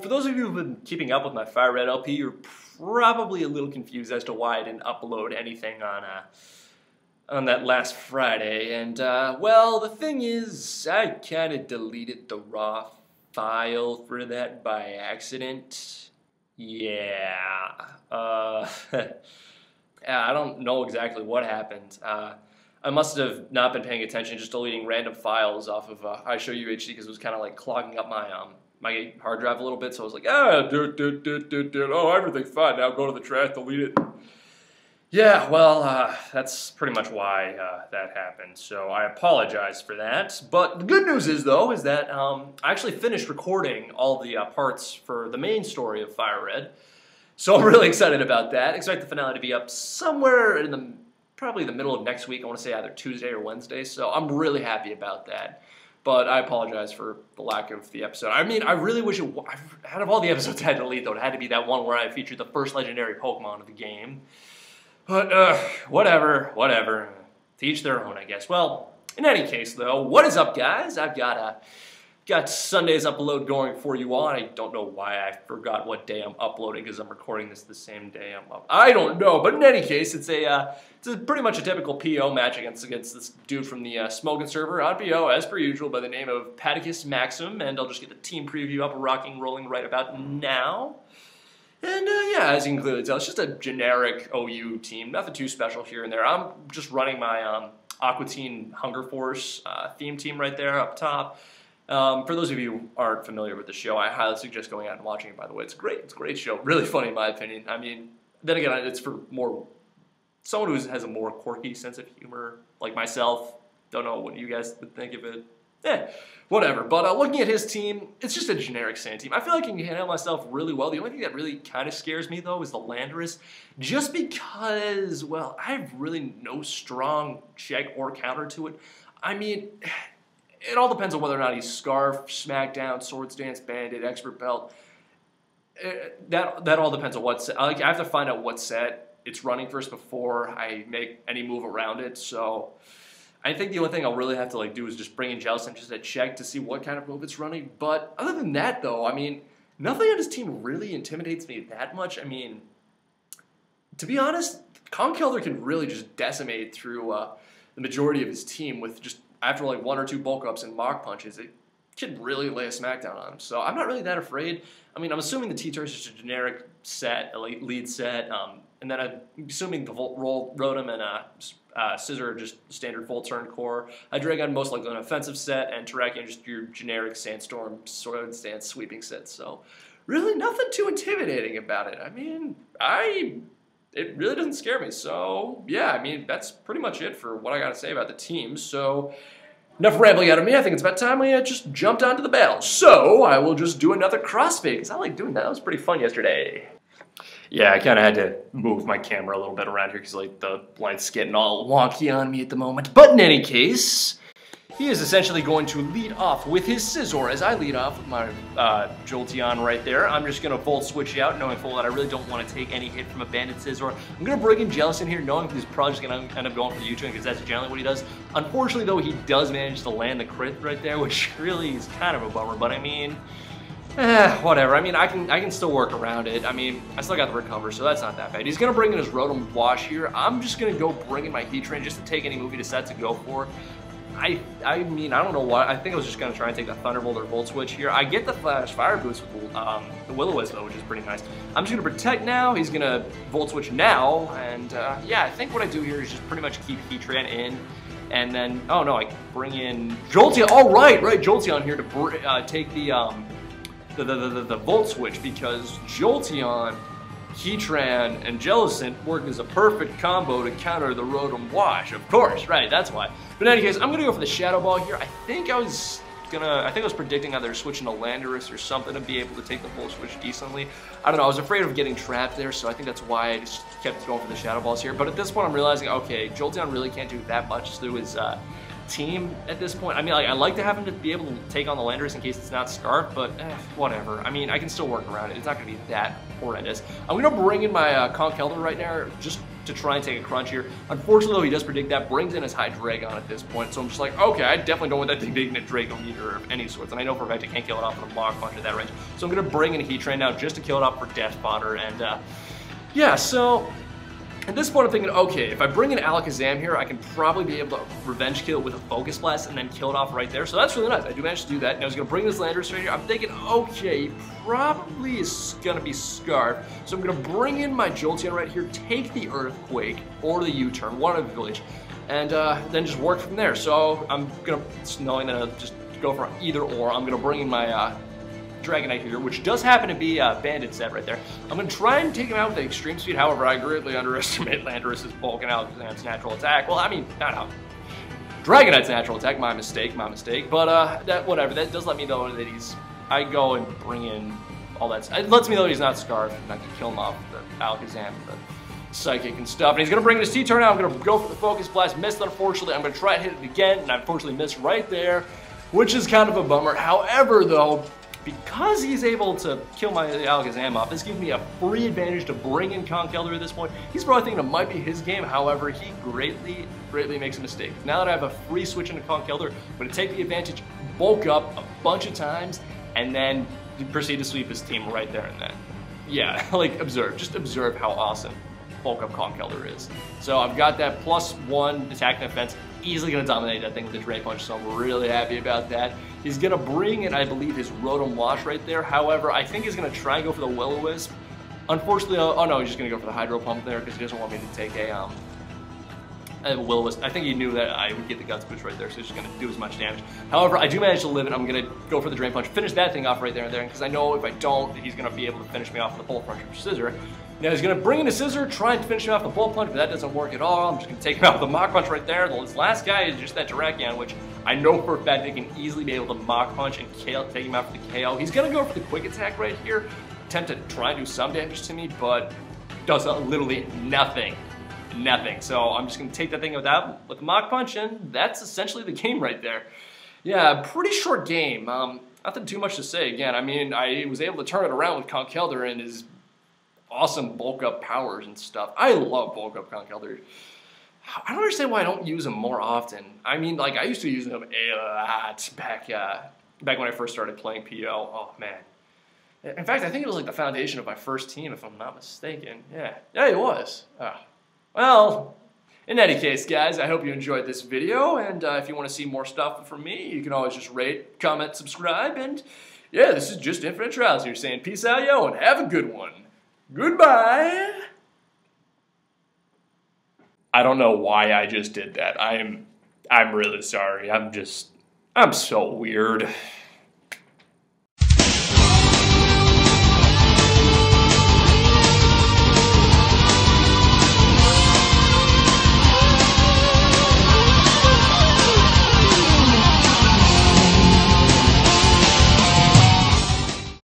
For those of you who've been keeping up with my Fire Red LP, you're probably a little confused as to why I didn't upload anything on that last Friday. And, well, the thing is, I kind of deleted the raw file for that by accident. Yeah. I don't know exactly what happened. I must have not been paying attention, just deleting random files off of iShowUHD because it was kind of like clogging up my my hard drive a little bit. So I was like, oh, everything's fine now. Go to the trash, delete it. Yeah, well, that's pretty much why that happened. So I apologize for that. But the good news is, though, is that I actually finished recording all the parts for the main story of Fire Red. So I'm really excited about that. Expect the finale to be up somewhere in probably the middle of next week. I want to say either Tuesday or Wednesday. So I'm really happy about that. But I apologize for the lack of the episode. I mean, I really wish out of all the episodes I had to delete, though, it had to be that one where I featured the first legendary Pokemon of the game. But, whatever. To each their own, I guess. Well, in any case, though, what is up, guys? I've got Sunday's upload going for you all. I don't know why I forgot what day I'm uploading because I'm recording this the same day I'm up. I don't know, but in any case, it's pretty much a typical PO match against this dude from the Smoking server on PO, as per usual, by the name of PaddicusMaxim, and I'll just get the team preview up, rocking, rolling right about now. And yeah, as you can clearly tell, it's just a generic OU team, nothing too special here and there. I'm just running my Aqua Teen Hunger Force theme team right there up top. For those of you who aren't familiar with the show, I highly suggest going out and watching it, by the way. It's great. It's a great show. Really funny, in my opinion. I mean, then again, it's for someone who has a more quirky sense of humor, like myself. Don't know what you guys would think of it. Whatever. But looking at his team, it's just a generic sand team. I feel like I can handle myself really well. The only thing that really kind of scares me, though, is the Landorus. Just because, well, I have really no strong check or counter to it. I mean, it all depends on whether or not he's Scarf, Smackdown, Swords Dance, Bandit, Expert Belt. That all depends on what set. I have to find out what set it's running first before I make any move around it. So I think the only thing I'll really have to do is just bring in Jellicent just to check to see what kind of move it's running. But other than that, though, I mean, nothing on his team really intimidates me that much. I mean, to be honest, Conkeldurr can really just decimate through the majority of his team with just after one or two bulk ups and mock punches. It can really lay a smackdown on him. So I'm not really that afraid. I mean, I'm assuming the T-Tar is just a generic set, a lead set, and then I'm assuming the Rotom and Scissor are just standard full turn core. Hydreigon most likely an offensive set, and Terrakion just your generic Sandstorm Swords Dance sweeping set. So really nothing too intimidating about it. I mean, it really doesn't scare me. So yeah, I mean, that's pretty much it for what I got to say about the team. So enough rambling out of me. I think it's about time we just jumped onto the battle. So I will just do another crossfade because I like doing that. That was pretty fun yesterday. Yeah, I kind of had to move my camera a little bit around here because the light's getting all wonky on me at the moment. But in any case, he is essentially going to lead off with his Scizor as I lead off with my Jolteon right there. I'm just going to Volt Switch out, knowing full that I really don't want to take any hit from a Bandit Scizor. I'm going to bring in Jellicent here, knowing he's probably just going to end up going for the U-turn because that's generally what he does. Unfortunately, though, he does manage to land the crit right there, which really is kind of a bummer. But I mean, whatever. I mean, I can still work around it. I mean, I still got the recover, so that's not that bad. He's going to bring in his Rotom Wash here. I'm just going to go bring in my Heatran just to take any move he decides to go for. I mean, I don't know why. I think I was just going to try and take the Thunderbolt or Volt Switch here. I get the Flash Fire Boost with the Will-O-Wisp, though, which is pretty nice. I'm just going to Protect now. He's going to Volt Switch now. And, yeah, I think what I do here is just pretty much keep Heatran in. And then, oh, no, I can bring in Jolteon. Oh, right, Jolteon here to take the Volt Switch because Jolteon, Heatran, and Jellicent work as a perfect combo to counter the Rotom Wash. Of course, right, that's why. But in any case, I'm gonna go for the Shadow Ball here. I think I was predicting either switching to Landorus or something to be able to take the Volt Switch decently. I don't know, I was afraid of getting trapped there, so I think that's why I just kept going for the Shadow Balls here. But at this point, I'm realizing, okay, Jolteon really can't do that much through his team at this point. I mean, I like to have him to be able to take on the Landorus in case it's not Scarf, but whatever. I mean, I can still work around it. It's not going to be that horrendous. I'm going to bring in my Conkeldurr right now, just to try and take a crunch here. Unfortunately, though, he does predict that, brings in his high Dragon at this point, so I'm just like, okay, I definitely don't want that thing taking a Draco meter of any sorts, and I know for a fact I can't kill it off with a Mach Punch at that range, so I'm going to bring in a Heat Train now just to kill it off for Death Fodder, and yeah, so at this point I'm thinking, okay, if I bring in Alakazam here, I can probably be able to revenge kill it with a Focus Blast and then kill it off right there, so that's really nice. I do manage to do that. Now he's going to bring this Landorus right here. I'm thinking, okay, he probably is going to be Scarf, so I'm going to bring in my Jolteon right here, take the Earthquake or the U-turn, one of the village, and then just work from there. So I'm going to, knowing that I'll just go for either or, I'm going to bring in my Dragonite here, which does happen to be a Bandit set right there. I'm going to try and take him out with the Extreme Speed. However, I greatly underestimate Landorus' bulk and Alakazam's natural attack. Well, I mean, not how. Dragonite's natural attack, my mistake. But that whatever. That does let me know that I go and bring in all that. It lets me know that he's not Scarf, and I can kill him off with the Alakazam, the Psychic and stuff. And he's going to bring in his T-turn out. I'm going to go for the Focus Blast. Missed, unfortunately. I'm going to try and hit it again, and I unfortunately missed right there, which is kind of a bummer. However, though, because he's able to kill my Alakazam off, this gives me a free advantage to bring in Conkeldurr at this point. He's probably thinking it might be his game, however, he greatly makes a mistake. Now that I have a free switch into Conkeldurr, I'm going to take the advantage, bulk up a bunch of times, and then proceed to sweep his team right there and then. Yeah, like, just observe how awesome bulk up Conkeldurr is. So I've got that +1 attack and defense, easily going to dominate that thing with the Drain Punch, so I'm really happy about that. He's going to bring in, I believe, his Rotom Wash right there. However, I think he's going to try and go for the Will-O-Wisp. Unfortunately, oh no, he's just going to go for the Hydro Pump there because he doesn't want me to take a Will-O-Wisp. I think he knew that I would get the Guts Boost right there, so he's just going to do as much damage. However, I do manage to live it. I'm going to go for the Drain Punch, finish that thing off right there and there, because I know if I don't, he's going to be able to finish me off with the Bullet Punch or Scissor. Now he's going to bring in a Scissor, try and finish him off the Bullet Punch, but that doesn't work at all. I'm just going to take him out with the Mach Punch right there. This last guy is just that Terrakion, which I know for a fact they can easily be able to Mach Punch and take him out for the KO. He's going to go for the Quick Attack right here, attempt to try and do some damage to me, but does literally nothing. So I'm just going to take that thing with the Mach Punch, and that's essentially the game right there. Yeah, pretty short game. Nothing too much to say. Again, I mean, I was able to turn it around with Conkeldurr and his awesome bulk up powers and stuff. I love bulk up Conkeldurr. I don't understand why I don't use him more often. I mean, like, I used to use him a lot back when I first started playing PO. Oh, man. In fact, I think it was like the foundation of my first team, if I'm not mistaken. Yeah, it was. Well, in any case, guys, I hope you enjoyed this video, and if you want to see more stuff from me, you can always just rate, comment, subscribe, and yeah, this is just Infinite Trials here saying peace out, yo, and have a good one. Goodbye. I don't know why I just did that. I'm really sorry. I'm so weird.